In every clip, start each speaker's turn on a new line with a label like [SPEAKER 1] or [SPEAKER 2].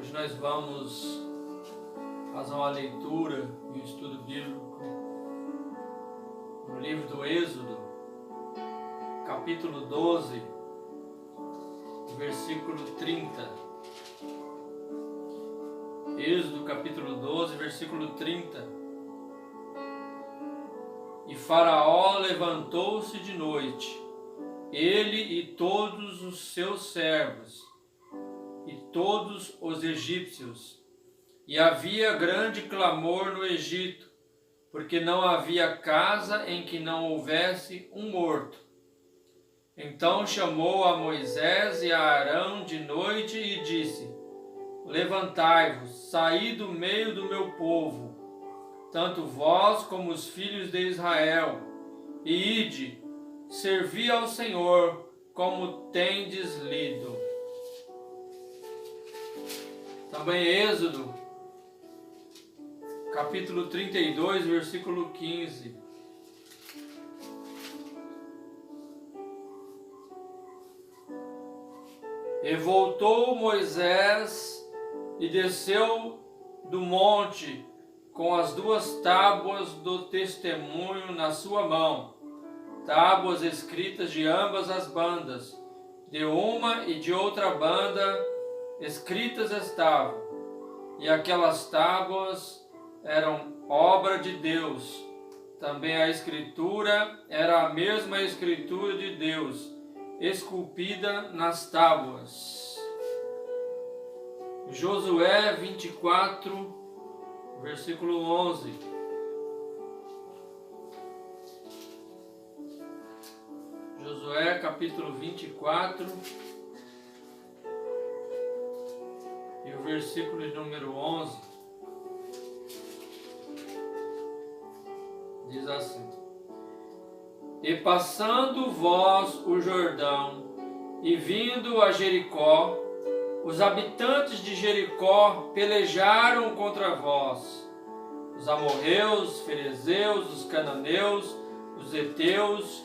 [SPEAKER 1] Hoje nós vamos fazer uma leitura e um estudo bíblico no livro do Êxodo, capítulo 12, versículo 30. Êxodo, capítulo 12, versículo 30. E Faraó levantou-se de noite, ele e todos os seus servos, e todos os egípcios, e havia grande clamor no Egito, porque não havia casa em que não houvesse um morto. Então chamou a Moisés e a Arão de noite e disse: Levantai-vos, saí do meio do meu povo, tanto vós como os filhos de Israel, e ide, servi ao Senhor, como tendes lido. Também Êxodo, capítulo 32, versículo 15. E voltou Moisés e desceu do monte com as duas tábuas do testemunho na sua mão, tábuas escritas de ambas as bandas, de uma e de outra banda escritas estavam, e aquelas tábuas eram obra de Deus. Também a escritura era a mesma escritura de Deus, esculpida nas tábuas. Josué 24, versículo 11. Josué capítulo 24 e o versículo de número 11 diz assim: E passando vós o Jordão e vindo a Jericó, os habitantes de Jericó pelejaram contra vós, os amorreus, os ferezeus, os cananeus, os heteus,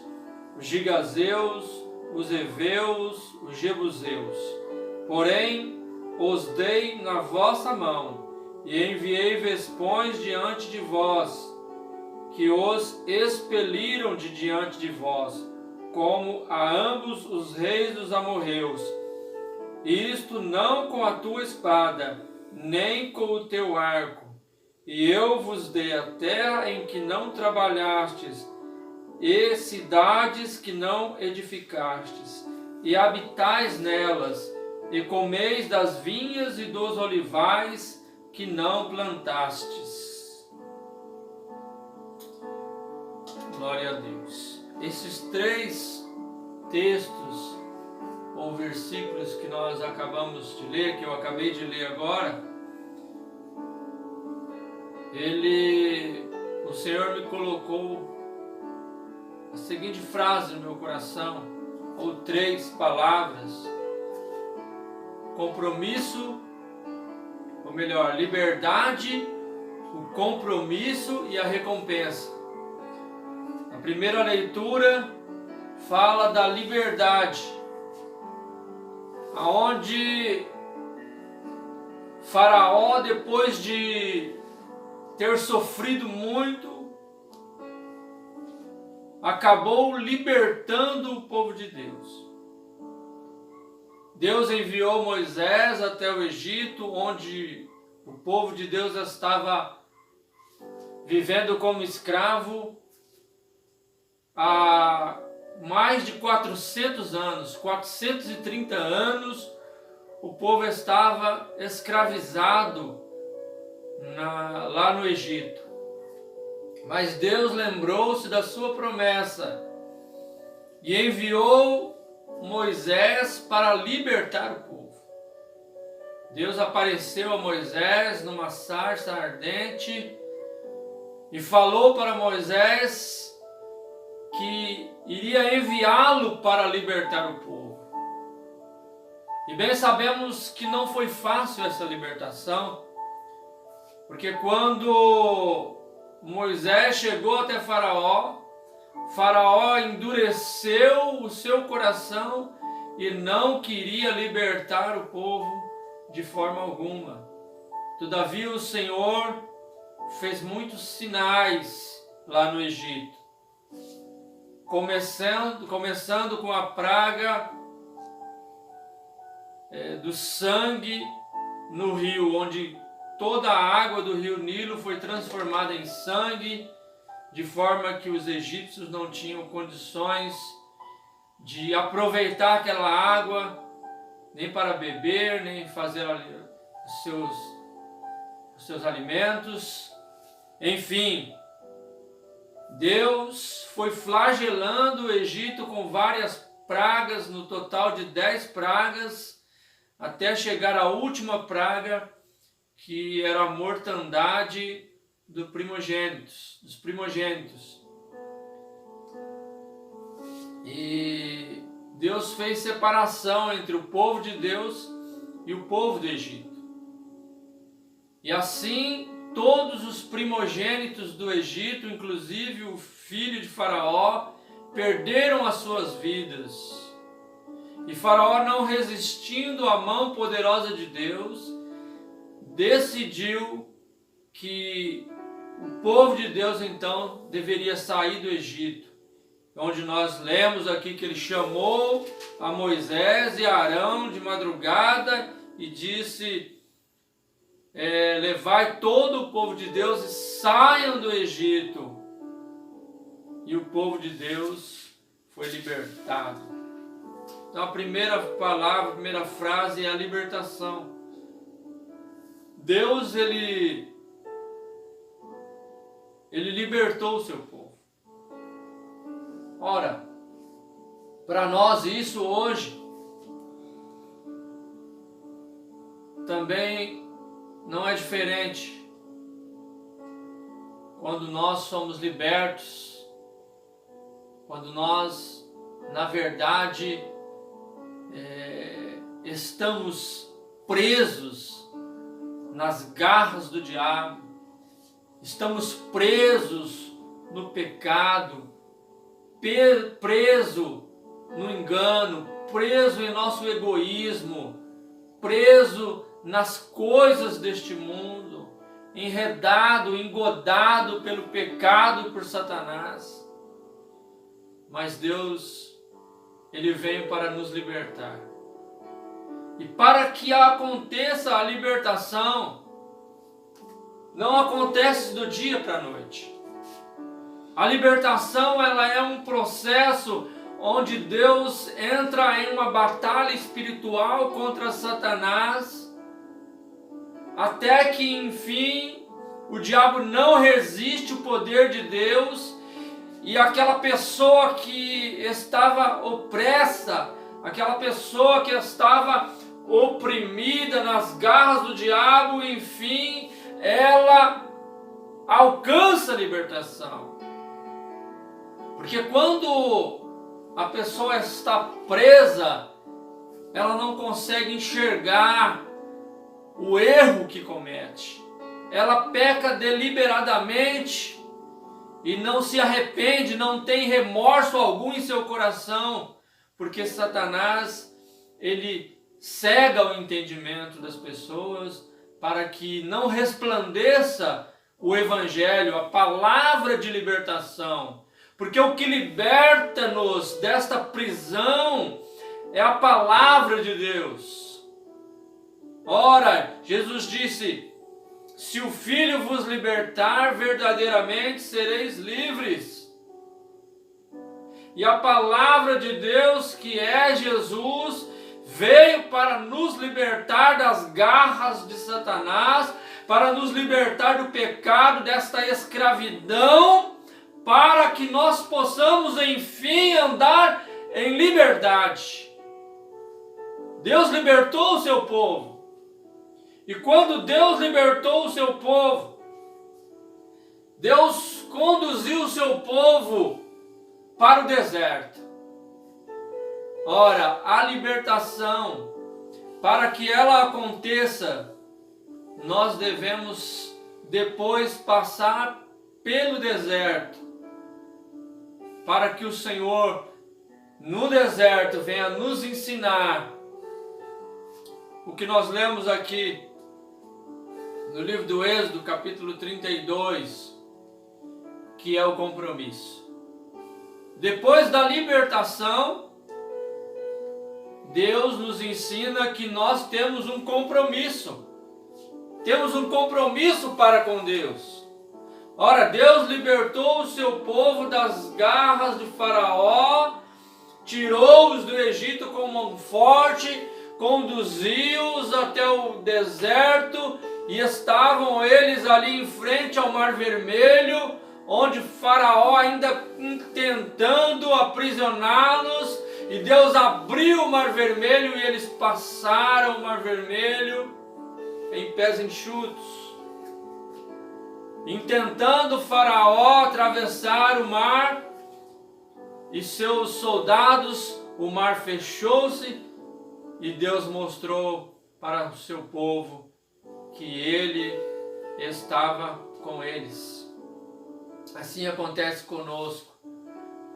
[SPEAKER 1] os gigazeus, os heveus, os jebuseus. Porém, os dei na vossa mão, e enviei vespões diante de vós, que os expeliram de diante de vós, como a ambos os reis dos amorreus. Isto não com a tua espada, nem com o teu arco. E eu vos dei a terra em que não trabalhastes, e cidades que não edificastes, e habitais nelas, e comeis das vinhas e dos olivais que não plantastes. Glória a Deus. Esses três textos ou versículos que nós acabamos de ler, que eu acabei de ler agora, o Senhor me colocou a seguinte frase no meu coração, ou três palavras: compromisso, ou melhor, liberdade, o compromisso e a recompensa. A primeira leitura fala da liberdade, aonde Faraó, depois de ter sofrido muito, acabou libertando o povo de Deus. Deus enviou Moisés até o Egito, onde o povo de Deus estava vivendo como escravo há mais de 400 anos, 430 anos, o povo estava escravizado lá no Egito. Mas Deus lembrou-se da sua promessa e enviou Moisés para libertar o povo. Deus apareceu a Moisés numa sarça ardente e falou para Moisés que iria enviá-lo para libertar o povo. E bem sabemos que não foi fácil essa libertação, porque quando Moisés chegou até Faraó, Faraó endureceu o seu coração e não queria libertar o povo de forma alguma. Todavia o Senhor fez muitos sinais lá no Egito. Começando com a praga do sangue no rio, onde toda a água do rio Nilo foi transformada em sangue, de forma que os egípcios não tinham condições de aproveitar aquela água, nem para beber, nem fazer os seus alimentos. Enfim, Deus foi flagelando o Egito com várias pragas, no total de 10 pragas, até chegar à última praga, que era a mortandade dos primogênitos. E Deus fez separação entre o povo de Deus e o povo do Egito. E assim, todos os primogênitos do Egito, inclusive o filho de Faraó, perderam as suas vidas. E Faraó, não resistindo à mão poderosa de Deus, decidiu que o povo de Deus então deveria sair do Egito, onde nós lemos aqui que ele chamou a Moisés e a Arão de madrugada e disse: levai todo o povo de Deus e saiam do Egito. E o povo de Deus foi libertado. Então a primeira palavra, a primeira frase é a libertação. Deus, ele libertou o seu povo. Ora, para nós isso hoje também não é diferente. Quando nós somos libertos, quando nós, na verdade, estamos presos nas garras do diabo, estamos presos no pecado, preso no engano, preso em nosso egoísmo, preso nas coisas deste mundo, enredado, engodado pelo pecado e por Satanás. Mas Deus, ele veio para nos libertar. E para que aconteça a libertação, não acontece do dia para a noite. A libertação, ela é um processo onde Deus entra em uma batalha espiritual contra Satanás, até que, enfim, o diabo não resiste o poder de Deus, e aquela pessoa que estava opressa, aquela pessoa que estava oprimida nas garras do diabo, enfim, ela alcança a libertação. Porque quando a pessoa está presa, ela não consegue enxergar o erro que comete. Ela peca deliberadamente e não se arrepende, não tem remorso algum em seu coração, porque Satanás, ele cega o entendimento das pessoas para que não resplandeça o Evangelho, a palavra de libertação. Porque o que liberta-nos desta prisão é a palavra de Deus. Ora, Jesus disse: se o Filho vos libertar, verdadeiramente sereis livres. E a palavra de Deus, que é Jesus, veio para nos libertar das garras de Satanás, para nos libertar do pecado, desta escravidão, para que nós possamos, enfim, andar em liberdade. Deus libertou o seu povo. E quando Deus libertou o seu povo, Deus conduziu o seu povo para o deserto. Ora, a libertação, para que ela aconteça, nós devemos depois passar pelo deserto, para que o Senhor no deserto venha nos ensinar o que nós lemos aqui no livro do Êxodo, capítulo 32, que é o compromisso. Depois da libertação, Deus nos ensina que nós temos um compromisso. Temos um compromisso para com Deus. Ora, Deus libertou o seu povo das garras de Faraó, tirou-os do Egito com mão forte, conduziu-os até o deserto, e estavam eles ali em frente ao Mar Vermelho, onde Faraó ainda tentando aprisioná-los, e Deus abriu o Mar Vermelho e eles passaram o Mar Vermelho em pés enxutos. Intentando Faraó atravessar o mar e seus soldados, o mar fechou-se e Deus mostrou para o seu povo que Ele estava com eles. Assim acontece conosco.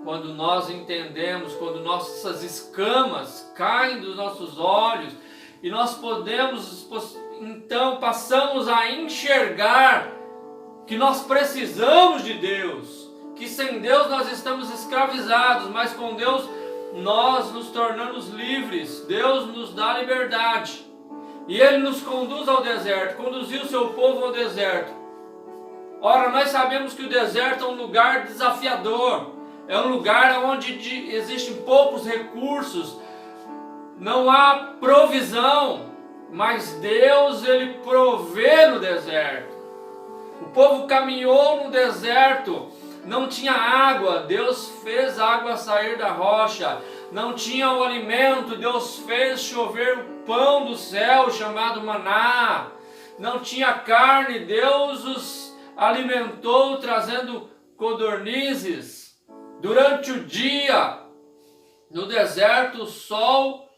[SPEAKER 1] Quando nós entendemos, quando nossas escamas caem dos nossos olhos e nós então passamos a enxergar que nós precisamos de Deus, que sem Deus nós estamos escravizados, mas com Deus nós nos tornamos livres. Deus nos dá liberdade e Ele nos conduz ao deserto, conduziu o seu povo ao deserto. Ora, nós sabemos que o deserto é um lugar desafiador, é um lugar onde existem poucos recursos, não há provisão, mas Deus, Ele provê no deserto. O povo caminhou no deserto, não tinha água, Deus fez a água sair da rocha. Não tinha o alimento, Deus fez chover o pão do céu chamado maná. Não tinha carne, Deus os alimentou trazendo codornizes. Durante o dia, no deserto, o sol,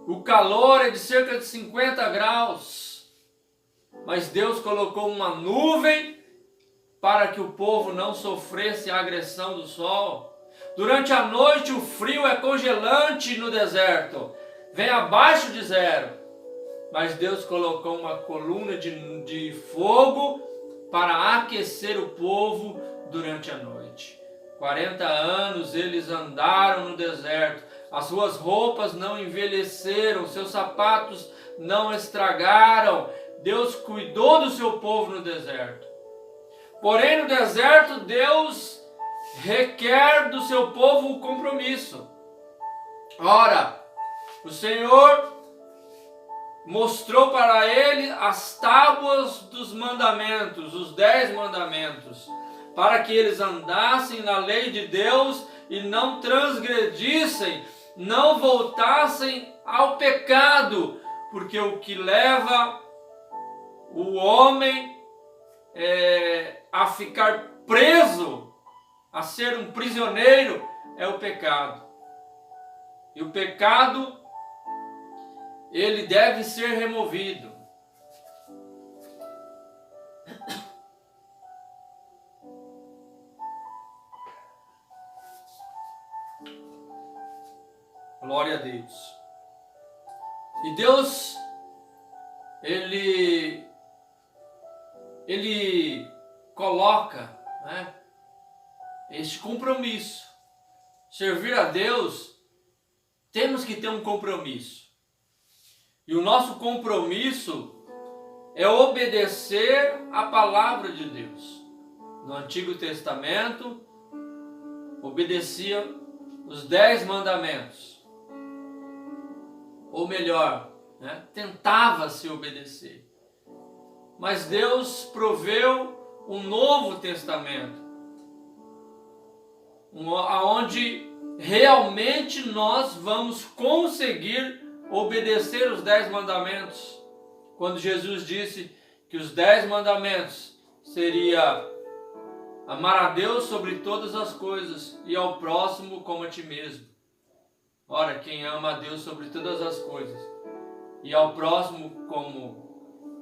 [SPEAKER 1] o calor é de cerca de 50 graus. Mas Deus colocou uma nuvem para que o povo não sofresse a agressão do sol. Durante a noite o frio é congelante no deserto, vem abaixo de zero. Mas Deus colocou uma coluna de fogo para aquecer o povo durante a noite. 40 anos eles andaram no deserto, as suas roupas não envelheceram, seus sapatos não estragaram. Deus cuidou do seu povo no deserto. Porém, no deserto, Deus requer do seu povo o compromisso. Ora, o Senhor mostrou para ele as tábuas dos mandamentos, os 10 mandamentos, para que eles andassem na lei de Deus e não transgredissem, não voltassem ao pecado, porque o que leva o homem a ficar preso, a ser um prisioneiro, é o pecado. E o pecado, ele deve ser removido. Glória a Deus. E Deus, Ele coloca, né, este compromisso. Servir a Deus, temos que ter um compromisso. E o nosso compromisso é obedecer a palavra de Deus. No Antigo Testamento, obedecia os 10 mandamentos. Ou melhor, né, tentava-se obedecer. Mas Deus proveu um novo testamento, onde realmente nós vamos conseguir obedecer os 10 mandamentos. Quando Jesus disse que os 10 mandamentos seria amar a Deus sobre todas as coisas e ao próximo como a ti mesmo. Ora, quem ama a Deus sobre todas as coisas e ao próximo como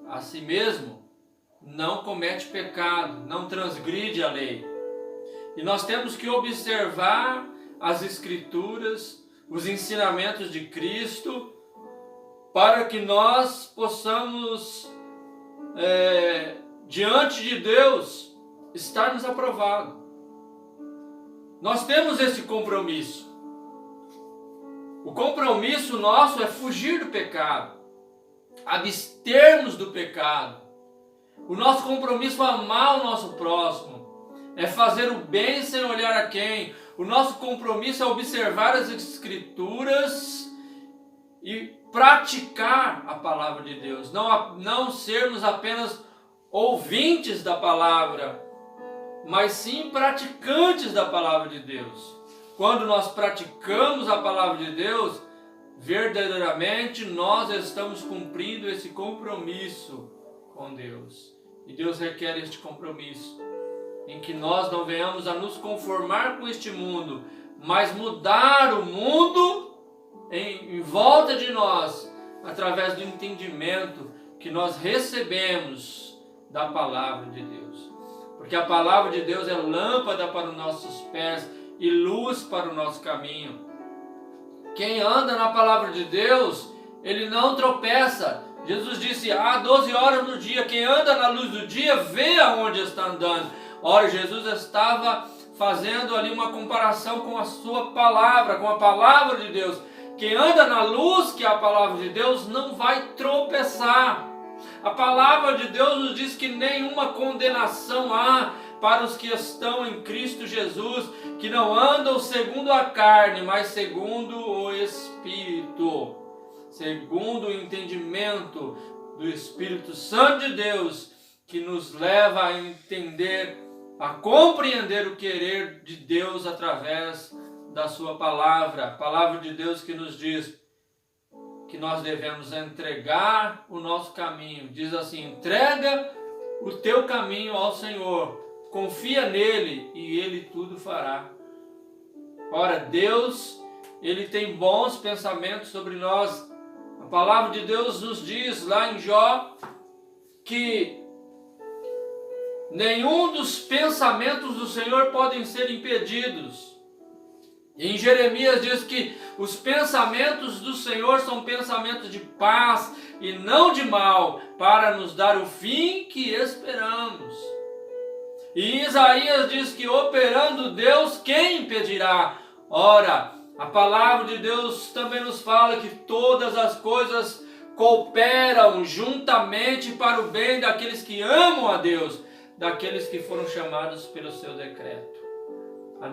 [SPEAKER 1] a si mesmo, não comete pecado, não transgride a lei. E nós temos que observar as Escrituras, os ensinamentos de Cristo, para que nós possamos, diante de Deus, estarmos aprovados. Nós temos esse compromisso. O compromisso nosso é fugir do pecado, abstermos do pecado. O nosso compromisso é amar o nosso próximo, é fazer o bem sem olhar a quem. O nosso compromisso é observar as Escrituras e praticar a palavra de Deus. Não sermos apenas ouvintes da palavra, mas sim praticantes da palavra de Deus. Quando nós praticamos a palavra de Deus, verdadeiramente nós estamos cumprindo esse compromisso com Deus. E Deus requer este compromisso, em que nós não venhamos a nos conformar com este mundo, mas mudar o mundo em volta de nós, através do entendimento que nós recebemos da palavra de Deus. Porque a palavra de Deus é lâmpada para os nossos pés e luz para o nosso caminho. Quem anda na palavra de Deus, ele não tropeça. Jesus disse, há 12 horas no dia, quem anda na luz do dia, vê aonde está andando. Ora, Jesus estava fazendo ali uma comparação com a sua palavra, com a palavra de Deus. Quem anda na luz, que é a palavra de Deus, não vai tropeçar. A palavra de Deus nos diz que nenhuma condenação há para os que estão em Cristo Jesus, que não andam segundo a carne, mas segundo o Espírito, segundo o entendimento do Espírito Santo de Deus, que nos leva a entender, a compreender o querer de Deus através da sua palavra. A palavra de Deus que nos diz que nós devemos entregar o nosso caminho. Diz assim, entrega o teu caminho ao Senhor, confia nele e ele tudo fará. Ora, Deus, ele tem bons pensamentos sobre nós. A palavra de Deus nos diz lá em Jó que nenhum dos pensamentos do Senhor podem ser impedidos. Em Jeremias diz que os pensamentos do Senhor são pensamentos de paz e não de mal, para nos dar o fim que esperamos. E Isaías diz que operando Deus, quem impedirá? Ora, a palavra de Deus também nos fala que todas as coisas cooperam juntamente para o bem daqueles que amam a Deus, daqueles que foram chamados pelo seu decreto.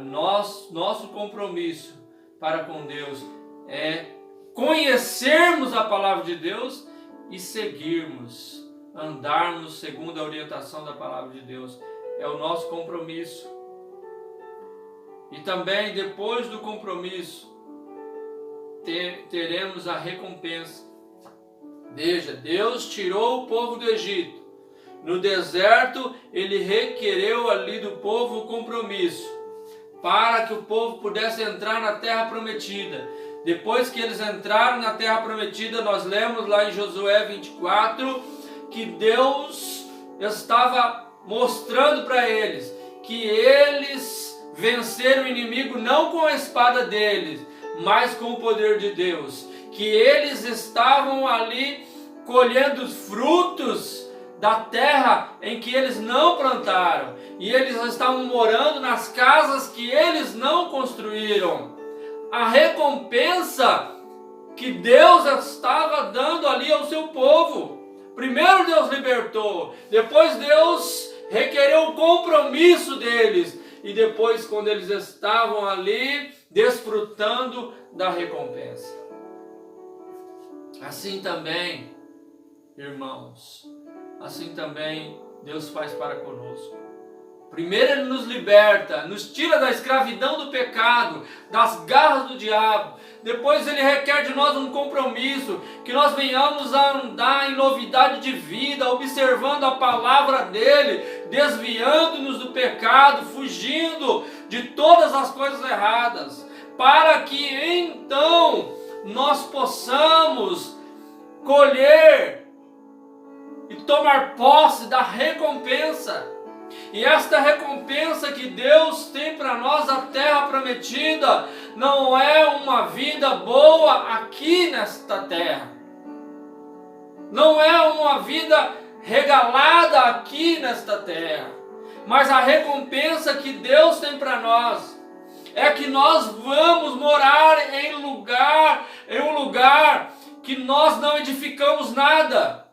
[SPEAKER 1] Nosso compromisso para com Deus é conhecermos a palavra de Deus e seguirmos, andarmos segundo a orientação da palavra de Deus. É o nosso compromisso. E também depois do compromisso teremos a recompensa. Veja, Deus tirou o povo do Egito. No deserto ele requereu ali do povo o compromisso, para que o povo pudesse entrar na terra prometida. Depois que eles entraram na terra prometida, nós lemos lá em Josué 24, que Deus estava mostrando para eles que eles venceram o inimigo não com a espada deles, mas com o poder de Deus. Que eles estavam ali colhendo os frutos da terra em que eles não plantaram, e eles estavam morando nas casas que eles não construíram. A recompensa que Deus estava dando ali ao seu povo. Primeiro Deus libertou, depois Deus requereu o compromisso deles, e depois quando eles estavam ali desfrutando da recompensa. Assim também, irmãos, assim também Deus faz para conosco. Primeiro Ele nos liberta, nos tira da escravidão do pecado, das garras do diabo. Depois Ele requer de nós um compromisso, que nós venhamos a andar em novidade de vida, observando a palavra dEle, desviando-nos do pecado, fugindo de todas as coisas erradas, para que então nós possamos colher e tomar posse da recompensa. E esta recompensa que Deus tem para nós, a terra prometida, não é uma vida boa aqui nesta terra. não é uma vida regalada aqui nesta terra, mas a recompensa que Deus tem para nós é que nós vamos morar em um lugar que nós não edificamos nada.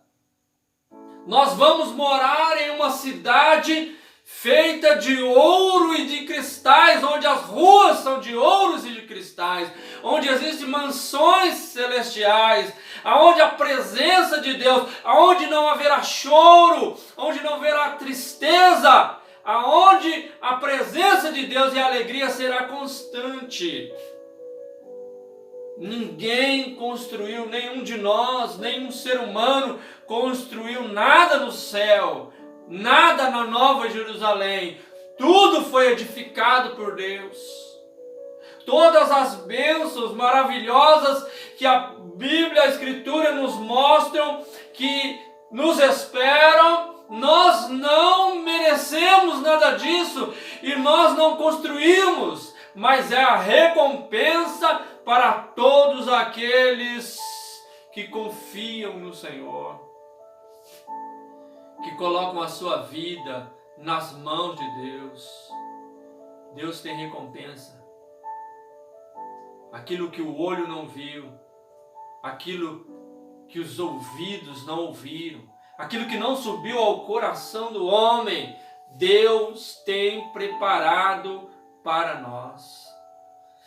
[SPEAKER 1] Nós vamos morar em uma cidade feita de ouro e de cristais, onde as ruas são de ouros e de cristais, onde existem mansões celestiais, aonde a presença de Deus, aonde não haverá choro, onde não haverá tristeza, aonde a presença de Deus e a alegria será constante. Ninguém construiu, nenhum de nós, nenhum ser humano construiu nada no céu, nada na Nova Jerusalém. Tudo foi edificado por Deus. Todas as bênçãos maravilhosas que a Bíblia, a Escritura nos mostram, que nos esperam, nós não merecemos nada disso e nós não construímos, mas é a recompensa para todos aqueles que confiam no Senhor, que colocam a sua vida nas mãos de Deus. Deus tem recompensa. Aquilo que o olho não viu, aquilo que os ouvidos não ouviram, aquilo que não subiu ao coração do homem, Deus tem preparado para nós.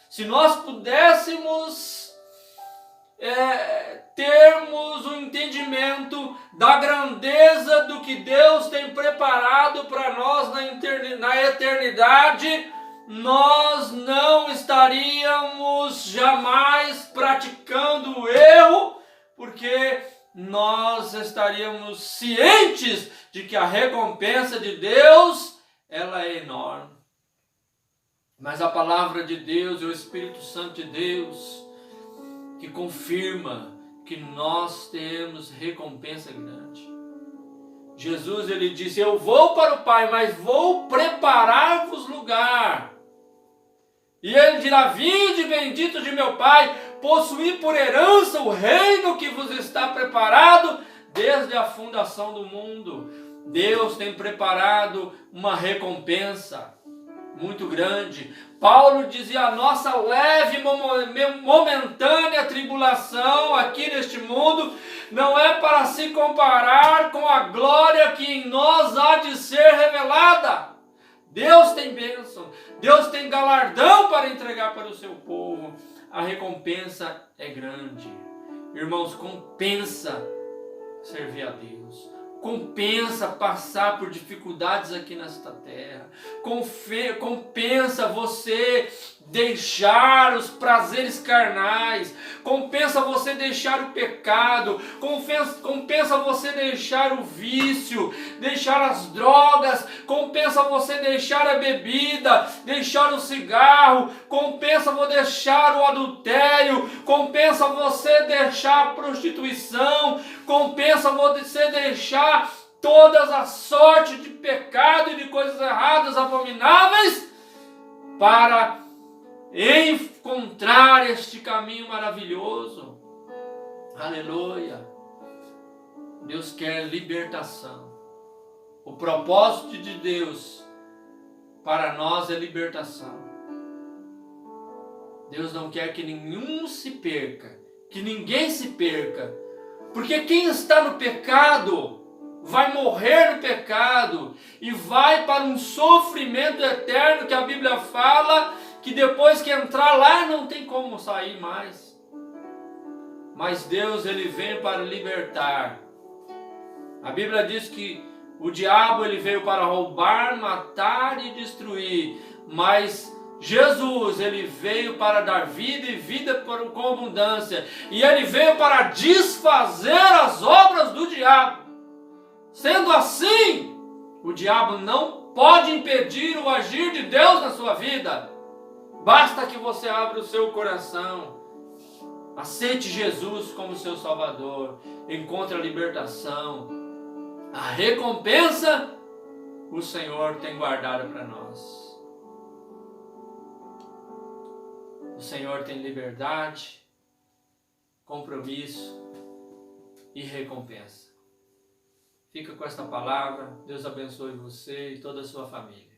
[SPEAKER 1] Se nós pudéssemos termos o entendimento da grandeza do que Deus tem preparado para nós na eternidade, nós não estaríamos jamais praticando o erro, porque nós estaríamos cientes de que a recompensa de Deus, ela é enorme. Mas a palavra de Deus e o Espírito Santo de Deus que confirma que nós temos recompensa grande. Jesus, ele disse: eu vou para o Pai, mas vou preparar-vos lugar. E ele dirá: vinde, bendito de meu Pai, possuí por herança o reino que vos está preparado desde a fundação do mundo. Deus tem preparado uma recompensa muito grande. Paulo dizia: a nossa leve momentânea tribulação aqui neste mundo não é para se comparar com a glória que em nós há de ser revelada. Deus tem bênção, Deus tem galardão para entregar para o seu povo. A recompensa é grande. Irmãos, compensa servir a Deus. Compensa passar por dificuldades aqui nesta terra. Compensa você deixar os prazeres carnais. Compensa você deixar o pecado. Compensa você deixar o vício, deixar as drogas. Compensa você deixar a bebida, deixar o cigarro. Compensa você deixar o adultério. Compensa você deixar a prostituição. Compensa você deixar todas as sortes de pecado e de coisas erradas, abomináveis, para encontrar este caminho maravilhoso. Aleluia! Deus quer libertação. O propósito de Deus para nós é libertação. Deus não quer que nenhum se perca, que ninguém se perca, porque quem está no pecado vai morrer no pecado e vai para um sofrimento eterno, que a Bíblia fala que depois que entrar lá não tem como sair mais. Mas Deus, ele vem para libertar. A Bíblia diz que o diabo, ele veio para roubar, matar e destruir, mas Jesus, ele veio para dar vida e vida com abundância, e ele veio para desfazer as obras do diabo. Sendo assim, o diabo não pode impedir o agir de Deus na sua vida. Basta que você abra o seu coração, aceite Jesus como seu Salvador, encontre a libertação, a recompensa o Senhor tem guardado para nós. O Senhor tem liberdade, compromisso e recompensa. Fica com esta palavra. Deus abençoe você e toda a sua família.